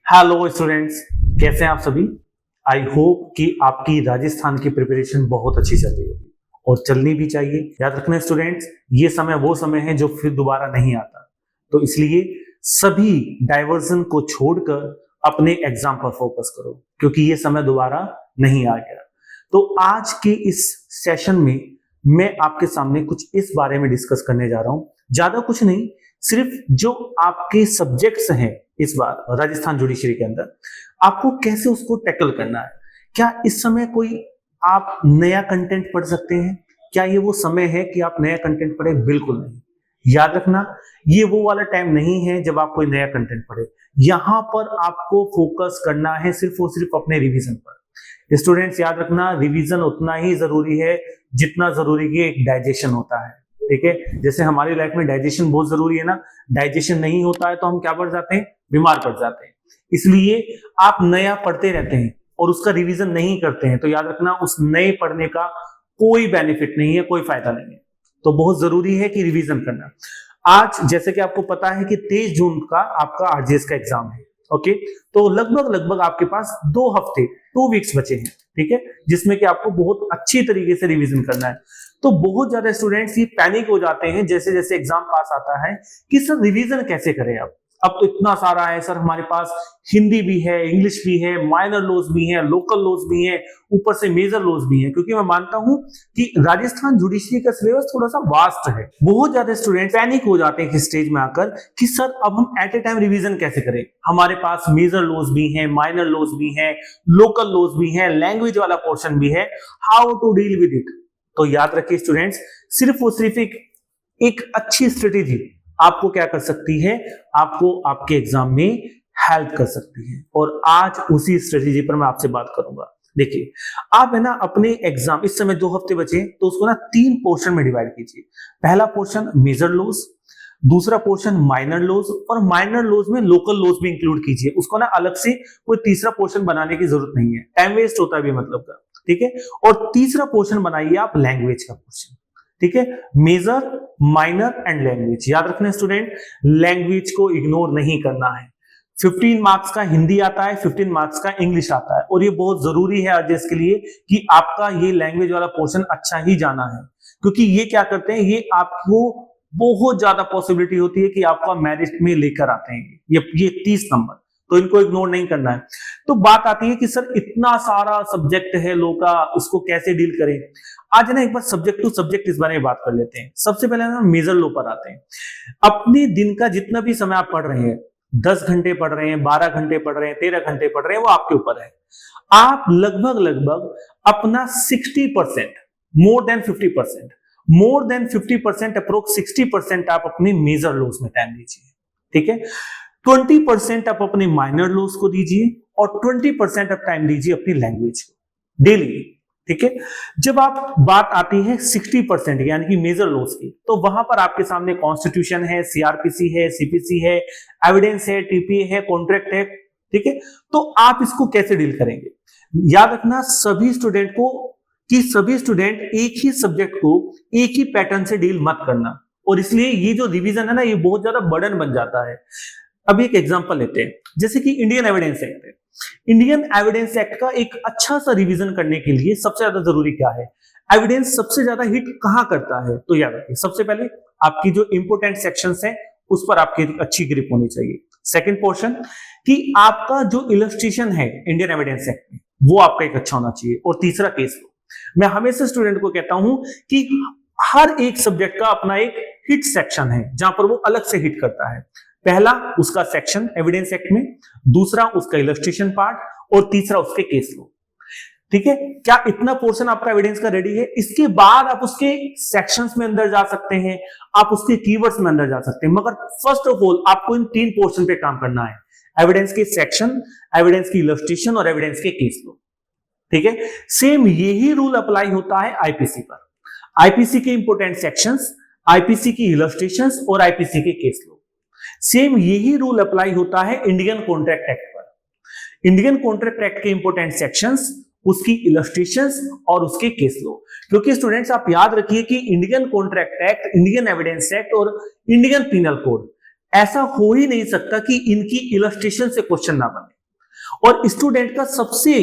Hello students, कैसे हैं आप सभी। आई होप कि आपकी राजस्थान की प्रिपरेशन बहुत अच्छी चल रही होगी और चलनी भी चाहिए। याद रखना स्टूडेंट्स, ये समय वो समय है जो फिर दोबारा नहीं आता, तो इसलिए सभी डाइवर्जन को छोड़कर अपने एग्जाम पर फोकस करो, क्योंकि ये समय दोबारा नहीं आ गया। तो आज के इस सेशन में मैं आपके सामने कुछ इस बारे में डिस्कस करने जा रहा हूं। ज्यादा कुछ नहीं, सिर्फ जो आपके सब्जेक्ट्स हैं इस बार राजस्थान जुडिशरी के अंदर, आपको कैसे उसको टैकल करना है। क्या इस समय कोई आप नया कंटेंट पढ़ सकते हैं? क्या ये वो समय है कि आप नया कंटेंट पढ़े? बिल्कुल नहीं। याद रखना, ये वो वाला टाइम नहीं है जब आप कोई नया कंटेंट पढ़े। यहां पर आपको फोकस करना है सिर्फ और सिर्फ अपने रिवीजन पर। स्टूडेंट्स याद रखना, रिवीजन उतना ही जरूरी है जितना जरूरी कि एक डाइजेशन होता है। ठीक है, जैसे हमारी लाइफ में डाइजेशन बहुत जरूरी है ना, डाइजेशन नहीं होता है तो हम क्या पड़ जाते हैं? बीमार पड़ जाते हैं। इसलिए आप नया पढ़ते रहते हैं और उसका रिवीजन नहीं करते हैं, तो याद रखना उस नए पढ़ने का कोई बेनिफिट नहीं है, कोई फायदा नहीं है। तो बहुत जरूरी है कि रिवीजन करना। आज जैसे कि आपको पता है कि 23 जून का आपका आरजीएस का एग्जाम है। ओके, तो लगभग आपके पास 2 हफ्ते 2 वीक्स बचे हैं। ठीक है, जिसमें कि आपको बहुत अच्छी तरीके से रिवीजन करना है। तो बहुत ज्यादा स्टूडेंट्स ये पैनिक हो जाते हैं जैसे जैसे एग्जाम पास आता है कि सर रिवीजन कैसे करें। अब तो इतना सारा है सर, हमारे पास हिंदी भी है, इंग्लिश भी है, माइनर लॉज भी है, लोकल लॉज भी है, ऊपर से मेजर लॉज भी है। क्योंकि मैं मानता हूं कि राजस्थान जुडिशरी का सिलेबस थोड़ा सा वास्ट है। बहुत ज्यादा स्टूडेंट पैनिक हो जाते हैं कि स्टेज में आकर कि सर अब हम एट ए टाइम रिवीजन कैसे करें। हमारे पास मेजर लॉज भी है, माइनर लॉज भी है, लोकल लॉज भी है, लैंग्वेज वाला पोर्शन भी है। How to deal with it? तो याद रखिए स्टूडेंट्स, सिर्फ और सिर्फ एक अच्छी स्ट्रेटेजी आपको क्या कर सकती है, आपको आपके एग्जाम में हेल्प कर सकती है। और आज उसी स्ट्रेटेजी पर मैं आपसे बात करूंगा। देखिए, आप है ना अपने एग्जाम, इस समय 2 हफ्ते बचे तो उसको ना 3 पोर्शन में डिवाइड कीजिए। पहला पोर्शन मेजर लॉज, दूसरा पोर्शन माइनर लॉज, और माइनर लॉज में लोकल लॉज भी इंक्लूड कीजिए। उसको ना अलग से कोई तीसरा पोर्शन बनाने की जरूरत नहीं है, टाइम वेस्ट होता है भी मतलब का। ठीक है, और तीसरा पोर्शन बनाइए आप लैंग्वेज का पोर्शन। ठीक है, मेजर, माइनर एंड लैंग्वेज। याद रखना स्टूडेंट, लैंग्वेज को इग्नोर नहीं करना है। 15 मार्क्स का हिंदी आता है, 15 मार्क्स का इंग्लिश आता है, और ये बहुत जरूरी है आरजेएस के लिए कि आपका ये लैंग्वेज वाला पोर्शन अच्छा ही जाना है। क्योंकि ये क्या करते हैं, ये आपको बहुत ज्यादा पॉसिबिलिटी होती है कि आपका मेरिट में लेकर आते हैं ये 30 नंबर, तो इनको इग्नोर नहीं करना है। तो बात आती है कि सर इतना सारा सब्जेक्ट है लो का, उसको कैसे डील करें। आज ना एक बार सब्जेक्ट टू सब्जेक्ट इस बारे में बात कर लेते हैं। सबसे पहले ना मेजर लो पर आते हैं। अपने दिन का जितना भी समय आप पढ़ रहे हैं, 10 घंटे पढ़ रहे हैं, 12 घंटे पढ़ रहे हैं, 13 घंटे पढ़ रहे हैं, वो आपके ऊपर है। आप लगभग अपना 60%, मोर देन 50% अप्रोक्स 60% आप अपने मेजर लॉज में टाइम दीजिए। ठीक है, 20% आप अपने माइनर लॉज को दीजिए और 20% आप टाइम दीजिए अपनी लैंग्वेज को डेली। ठीक है, जब आप बात आती है 60% यानी कि मेजर लॉज की, तो वहां पर आपके सामने कॉन्स्टिट्यूशन है, सीआरपीसी है, सीपीसी है, एविडेंस है, टीपीए है, कॉन्ट्रैक्ट है। ठीक है, तो आप इसको कैसे डील करेंगे? याद रखना सभी स्टूडेंट को कि सभी स्टूडेंट एक ही सब्जेक्ट को एक ही पैटर्न से डील मत करना, और इसलिए ये जो रिवीजन है ना, ये बहुत ज्यादा बर्डन बन जाता है। अब एक एग्जांपल लेते हैं, जैसे कि इंडियन एविडेंस एक्ट है। इंडियन एविडेंस एक्ट का एक अच्छा सा रिवीजन करने के लिए सबसे ज्यादा जरूरी क्या है? एविडेंस सबसे ज्यादा हिट कहां करता है? तो याद रखिए, सबसे पहले आपकी जो इंपोर्टेंट सेक्शंस हैं उस पर आपकी अच्छी ग्रिप होनी चाहिए। सेकंड पोर्शन कि आपका जो इलस्ट्रेशन है इंडियन एविडेंस एक्ट में, वो आपका एक अच्छा होना चाहिए। और तीसरा केस लो। मैं हमेशा स्टूडेंट को कहता हूं कि हर एक सब्जेक्ट का अपना एक हिट सेक्शन है जहां पर वो अलग से हिट करता है। पहला उसका सेक्शन एविडेंस एक्ट में, दूसरा उसका इलस्ट्रेशन पार्ट, और तीसरा उसके केस लो। ठीक है, क्या इतना पोर्शन आपका एविडेंस का रेडी है? इसके बाद आप उसके सेक्शंस में अंदर जा सकते हैं, आप उसके कीवर्ड्स में अंदर जा सकते हैं, मगर फर्स्ट ऑफ ऑल आपको इन 3 पोर्शन पे काम करना है। एविडेंस के सेक्शन, एविडेंस की इलस्ट्रेशन और एविडेंस के केस लो। ठीक है, सेम यही रूल अप्लाई होता है आईपीसी पर। आईपीसी के इंपोर्टेंट सेक्शंस, आईपीसी की इलस्ट्रेशंस और आईपीसी के केस लो। सेम यही रूल अप्लाई होता है इंडियन कॉन्ट्रैक्ट एक्ट पर। इंडियन कॉन्ट्रैक्ट एक्ट के इंपोर्टेंट सेक्शंस, उसकी इलस्ट्रेशंस और उसके केस लो। क्योंकि स्टूडेंट्स आप याद रखिए कि Indian contract act, Indian evidence act और इंडियन पीनल कोड, ऐसा हो ही नहीं सकता कि इनकी इलस्ट्रेशन से क्वेश्चन ना बने। और स्टूडेंट का सबसे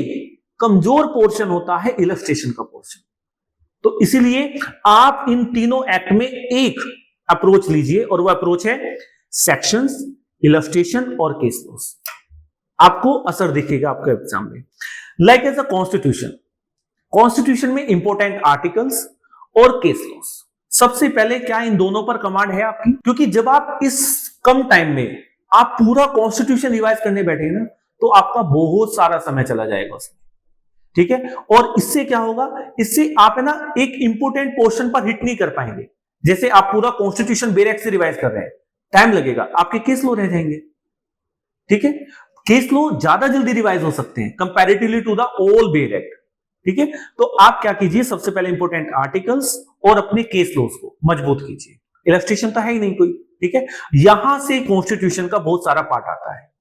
कमजोर पोर्शन होता है इलस्ट्रेशन का पोर्शन। तो इसीलिए आप इन तीनों एक्ट में एक अप्रोच लीजिए और वो अप्रोच है सेक्शंस, इलस्ट्रेशन और केस लॉस। आपको असर दिखेगा आपके एग्जाम में। Like as a constitution, constitution में इंपॉर्टेंट आर्टिकल्स और केस लॉस। सबसे पहले क्या इन दोनों पर कमांड है आपकी? क्योंकि जब आप इस कम टाइम में आप पूरा कॉन्स्टिट्यूशन रिवाइज करने बैठे ना, तो आपका बहुत सारा समय चला जाएगा उसमें, ठीक है। और इससे क्या होगा, इससे आप है ना एक इंपोर्टेंट पोर्शन पर हिट नहीं कर पाएंगे। जैसे आप पूरा कॉन्स्टिट्यूशन बैरक से रिवाइज कर रहे हैं, टाइम लगेगा, आपके केस लॉ रह जाएंगे, ठीक है। केस लॉ ज्यादा जल्दी रिवाइज हो सकते हैं comparatively to the all barrack, ठीक है। तो आप क्या कीजिए, सबसे पहले इंपोर्टेंट आर्टिकल्स और अपने केस लॉस को मजबूत कीजिए। इलस्ट्रेशन तो है ही नहीं कोई, ठीक है। यहां से कॉन्स्टिट्यूशन का बहुत सारा पार्ट आता है।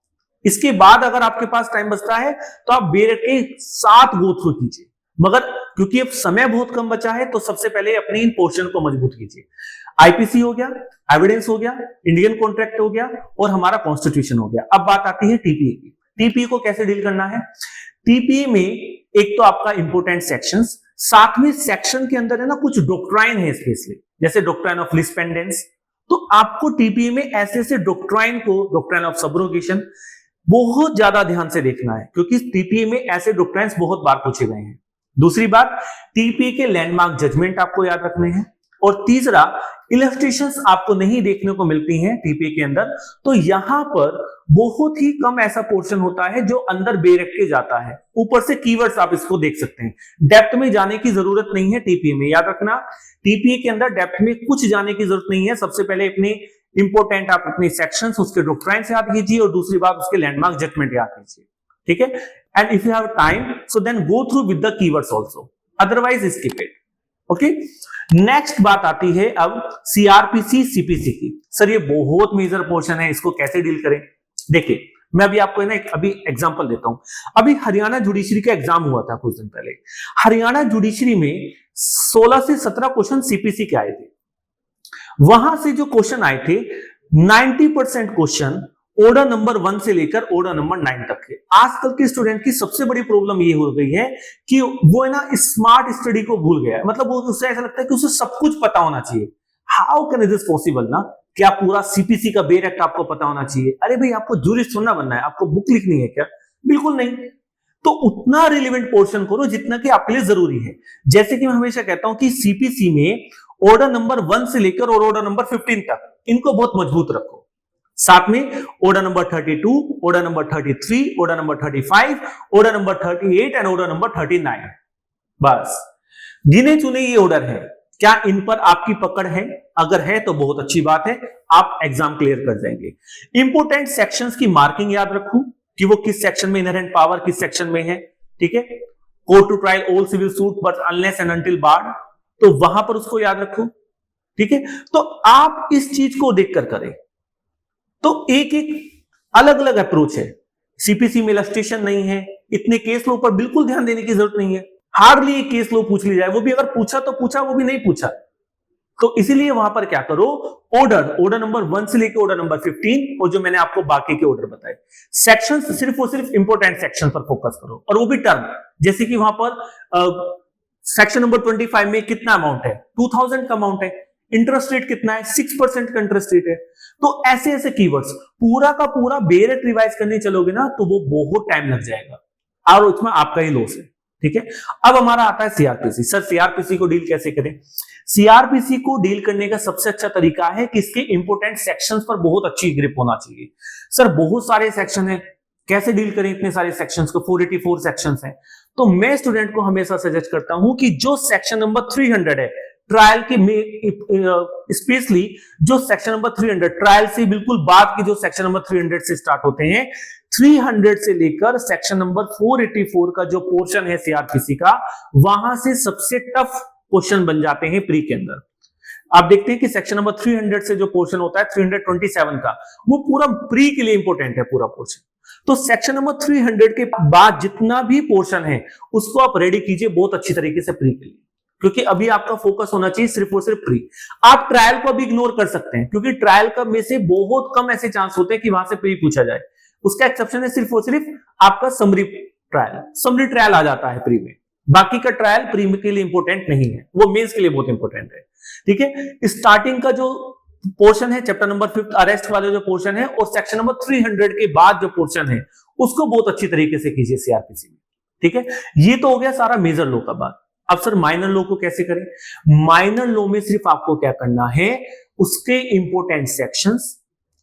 इसके बाद अगर आपके पास टाइम बचता है तो आप बैरक के साथ गो थ्रू कीजिए, मगर क्योंकि अब समय बहुत कम बचा है तो सबसे पहले अपने इन पोर्शन को मजबूत कीजिए। आईपीसी हो गया, एविडेंस हो गया, इंडियन कॉन्ट्रैक्ट हो गया और हमारा कॉन्स्टिट्यूशन हो गया। अब बात आती है टीपीए की। टीपीए को कैसे डील करना है? टीपीए में एक तो आपका इंपोर्टेंट सेक्शंस, साथ में सेक्शन के अंदर है ना कुछ डॉक्ट्राइन है, स्पेशली जैसे डॉक्ट्राइन ऑफ लीस्ट पेंडेंस। तो आपको टीपीए में ऐसे ऐसे डॉक्ट्राइन को, डॉक्ट्राइन ऑफ सब्रोगेशन, बहुत ज्यादा ध्यान से देखना है, क्योंकि टीपीए में ऐसे डॉक्ट्राइन्स बहुत बार पूछे गए हैं। दूसरी बात, टीपीए के लैंडमार्क जजमेंट आपको याद रखने हैं। और तीसरा, इलस्ट्रेशंस आपको नहीं देखने को मिलती हैं टीपीए के अंदर, तो यहां पर बहुत ही कम ऐसा पोर्शन होता है जो अंदर बैरक के जाता है। ऊपर से कीवर्ड्स आप इसको देख सकते हैं, डेप्थ में जाने की जरूरत नहीं है टीपीए में। याद रखना, टीपीए के अंदर डेप्थ में कुछ जाने की जरूरत नहीं है। सबसे पहले अपने इंपोर्टेंट आप अपने सेक्शंस, उसके डॉक्ट्राइन्स याद कीजिए और दूसरी बात उसके लैंडमार्क जजमेंट याद कीजिए, ठीक है। And if you have time so then go through with the keywords also, otherwise skip it, okay. Next बात आती है अब सीआरपीसी सीपीसी की। सर ये बहुत मेजर पोर्शन है, इसको कैसे डील करें? देखिए, मैं अभी आपको ना अभी एग्जांपल देता हूं। अभी हरियाणा जुडिशरी का एग्जाम हुआ था कुछ दिन पहले। हरियाणा जुडिशरी में 16 से 17 क्वेश्चन सीपीसी के आए थे। वहां से जो क्वेश्चन आए थे 90% क्वेश्चन ऑर्डर नंबर 1 से लेकर ऑर्डर नंबर 9 तक है। आजकल के स्टूडेंट की सबसे बड़ी प्रॉब्लम ये हो गई है कि वो है ना स्मार्ट स्टडी को भूल गया है। मतलब वो उससे ऐसा लगता है कि उसे सब कुछ पता होना चाहिए। हाउ कैन दिस पॉसिबल ना? क्या पूरा सीपीसी का बैरक आपको पता होना चाहिए? अरे भाई, आपको जूरिस्ट थोड़ा बनना है, आपको बुक लिखनी है क्या? बिल्कुल नहीं। तो उतना रिलेवेंट पोर्शन करो जितना कि आपके लिए जरूरी है। जैसे कि मैं हमेशा कहता हूं कि सीपीसी में ऑर्डर नंबर 1 से लेकर और ऑर्डर नंबर 15 तक इनको बहुत मजबूत रखो। साथ में order number 32, order number 33, order number 35, order number 38 and order number 39। बस गिने चुने ये ऑर्डर है। क्या इन पर आपकी पकड़ है? अगर है तो बहुत अच्छी बात है, आप एग्जाम क्लियर कर जाएंगे। इंपोर्टेंट सेक्शंस की मार्किंग याद रखो कि वो किस सेक्शन में इनहेरेंट पावर किस सेक्शन में है, ठीक है। Court to trial all civil suit but unless and until barred, तो वहां पर उसको याद रखो, ठीक है। तो आप इस चीज को देखकर करें। तो एक एक अलग अलग अप्रोच है। सीपीसी में इलस्ट्रेशन नहीं है, इतने केस लो पर बिल्कुल ध्यान देने की जरूरत नहीं है। हार्डली एक केस लो पूछ ली जाए, वो भी अगर पूछा तो पूछा, वो भी नहीं पूछा। तो इसीलिए वहां पर क्या करो, ऑर्डर नंबर 1 से लेकर ऑर्डर नंबर 15 और जो मैंने आपको बाकी के ऑर्डर बताए, सेक्शन सिर्फ और सिर्फ इंपोर्टेंट सेक्शन पर फोकस करो, और वो भी टर्म। जैसे कि वहां पर सेक्शन नंबर 25 में कितना अमाउंट है? 2000 का अमाउंट है। इंटरेस्ट रेट कितना है? 6% का इंटरेस्ट रेट है। तो ऐसे ऐसे कीवर्ड्स पूरा का पूरा बैरक रिवाइज करने चलोगे ना तो वो बहुत टाइम लग जाएगा और उसमें आपका ही लॉस है, ठीक है। अब हमारा आता है सीआरपीसी। सर सीआरपीसी को डील कैसे करें? सीआरपीसी को डील करने का सबसे अच्छा तरीका है कि इसके इंपोर्टेंट सेक्शंस पर बहुत अच्छी ग्रिप होना चाहिए। सर बहुत सारे सेक्शन है, कैसे डील करें इतने सारे सेक्शंस को? 484 सेक्शंस हैं। तो मैं स्टूडेंट को हमेशा सजेस्ट करता हूं कि जो सेक्शन नंबर 300 है ट्रायल के में, स्पेशली जो सेक्शन नंबर 300 ट्रायल से बिल्कुल बाद के जो सेक्शन नंबर 300 से स्टार्ट होते हैं, 300 से लेकर सेक्शन नंबर 484 का जो पोर्शन है सीआरपीसी का, वहां से सबसे टफ क्वेश्चन बन जाते हैं प्री के अंदर। आप देखते हैं कि सेक्शन नंबर 300 से जो पोर्शन होता है 327 का, वो पूरा प्री के लिए इंपॉर्टेंट है पूरा पोर्शन। तो सेक्शन नंबर 300 के बाद जितना भी पोर्शन है उसको आप रेडी कीजिए बहुत अच्छी तरीके से प्री के लिए, क्योंकि अभी आपका फोकस होना चाहिए सिर्फ और सिर्फ प्री। आप ट्रायल को भी इग्नोर कर सकते हैं, क्योंकि ट्रायल का में से बहुत कम ऐसे चांस होते हैं कि वहां से प्री पूछा जाए। उसका एक्सेप्शन है सिर्फ और सिर्फ आपका समरी ट्रायल आ जाता है प्री में, बाकी का ट्रायल प्री के लिए इंपॉर्टेंट नहीं है, वो मेंस के लिए बहुत इंपॉर्टेंट है। ठीक है, स्टार्टिंग का जो पोर्शन है चैप्टर नंबर 5 अरेस्ट वाले जो पोर्शन है और सेक्शन नंबर 300 के बाद जो पोर्शन है उसको बहुत अच्छी तरीके से कीजिए सीआरपीसी में। ठीक है, ये तो हो गया सारा मेजर लॉ का बात। अब सर माइनर लॉ को कैसे करें? माइनर लॉ में सिर्फ आपको क्या करना है, उसके इंपोर्टेंट सेक्शंस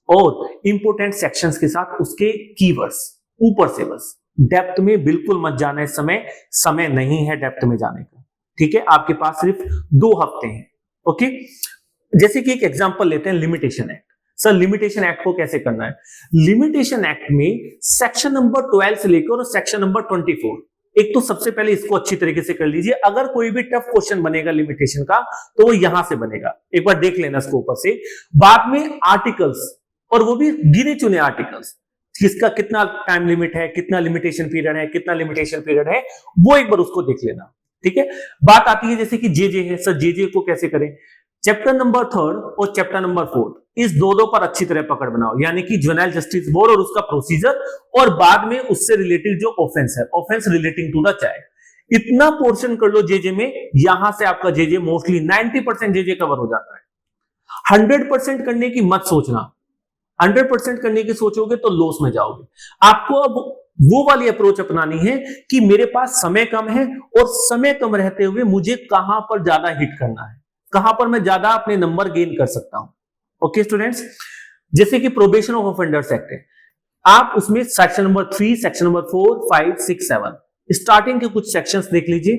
और इंपोर्टेंट सेक्शंस के साथ उसके कीवर्ड्स ऊपर से, बस डेप्थ में बिल्कुल मत जाना। इस समय नहीं है डेप्थ में जाने का। ठीक है, आपके पास सिर्फ 2 हफ्ते हैं। ओके, जैसे कि एक एग्जांपल लेते हैं limitation act. Sir limitation act को कैसे करना है? लिमिटेशन एक्ट में सेक्शन नंबर 12 से लेकर और सेक्शन नंबर 24, एक तो सबसे पहले इसको अच्छी तरीके से कर लीजिए। अगर कोई भी टफ क्वेश्चन बनेगा लिमिटेशन का तो वो यहां से बनेगा, एक बार देख लेना इसको ऊपर से। बाद में आर्टिकल्स, और वो भी गिने चुने आर्टिकल्स, किसका कितना टाइम लिमिट है, कितना लिमिटेशन पीरियड है, कितना लिमिटेशन पीरियड है, वो एक बार उसको देख लेना। ठीक है, बात आती है जैसे कि जेजे है। सर जेजे को कैसे करें? चैप्टर नंबर 3 और चैप्टर नंबर 4 इस दो पर अच्छी तरह पकड़ बनाओ, यानी कि जुवेनाइल जस्टिस बोर्ड और उसका प्रोसीजर, और बाद में उससे रिलेटेड जो ऑफेंस है, offence relating to the child, इतना पोर्शन कर लो जेजे में। यहां से आपका जेजे मोस्टली 90% जेजे कवर हो जाता है। 100% करने की मत सोचना, 100% करने की सोचोगे तो लॉस में जाओगे। आपको अब वो वाली अप्रोच अपनानी है कि मेरे पास समय कम है और समय कम रहते हुए मुझे कहां पर ज्यादा हिट करना है, कहां पर मैं ज्यादा अपने नंबर गेन कर सकता हूं। ओके स्टूडेंट्स, जैसे कि प्रोबेशन ऑफ ऑफेंडर्स एक्ट है, आप उसमें section number 3, section number 4, 5, 6, 7 starting के कुछ सेक्शंस देख लीजिए।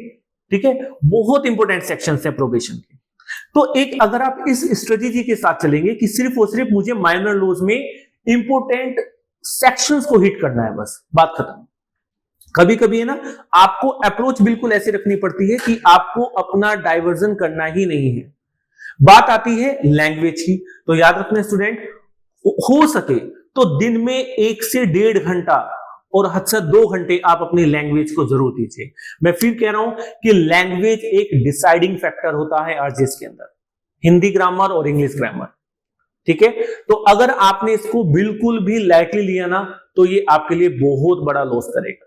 ठीक है, बहुत इंपॉर्टेंट सेक्शंस है प्रोबेशन के। तो एक अगर आप इस स्ट्रेटेजी के साथ चलेंगे कि सिर्फ और सिर्फ मुझे माइनर लॉज में इंपॉर्टेंट सेक्शंस को हिट करना है, बस बात खत्म। कभी कभी है ना, आपको अप्रोच बिल्कुल ऐसे रखनी पड़ती है कि आपको अपना डाइवर्जन करना ही नहीं है। बात आती है लैंग्वेज की, तो याद रखना स्टूडेंट, हो सके तो दिन में 1 से 1.5 घंटा और हद से 2 घंटे आप अपनी लैंग्वेज को जरूर दीजिए। मैं फिर कह रहा हूं कि लैंग्वेज एक डिसाइडिंग फैक्टर होता है आरजीएस के अंदर, हिंदी ग्रामर और इंग्लिश ग्रामर। ठीक है, तो अगर आपने इसको बिल्कुल भी लाइटली लिया ना तो ये आपके लिए बहुत बड़ा लॉस करेगा।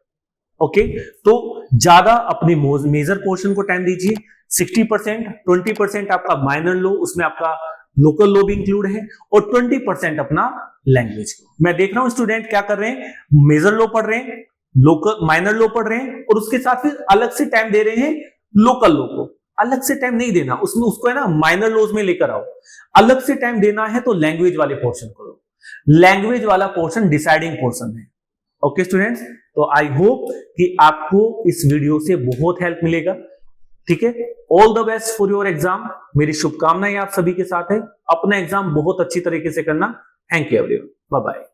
ओके, तो ज्यादा अपनी मेजर पोर्शन को टाइम दीजिए। 60%, 20% आपका माइनर लो, उसमें आपका लोकल लो भी इंक्लूड है, और 20% अपना लैंग्वेज को। मैं देख रहा हूं स्टूडेंट क्या कर रहे हैं, मेजर लो पढ़ रहे हैं, लोकल माइनर लो पढ़ रहे हैं, और उसके साथ फिर अलग से टाइम दे रहे हैं लोकल लो को। अलग से टाइम नहीं देना, उसमें उसको है ना माइनर लॉज में लेकर आओ। अलग से टाइम देना है तो लैंग्वेज वाले पोर्शन को दो। लैंग्वेज वाला पोर्शन डिसाइडिंग पोर्शन है। ओके स्टूडेंट्स, तो आई होप कि आपको इस वीडियो से बहुत हेल्प मिलेगा। ठीक है, all the best for your exam. मेरी शुभकामनाएं आप सभी के साथ है। अपना एग्जाम बहुत अच्छी तरीके से करना। Thank you everyone, bye bye.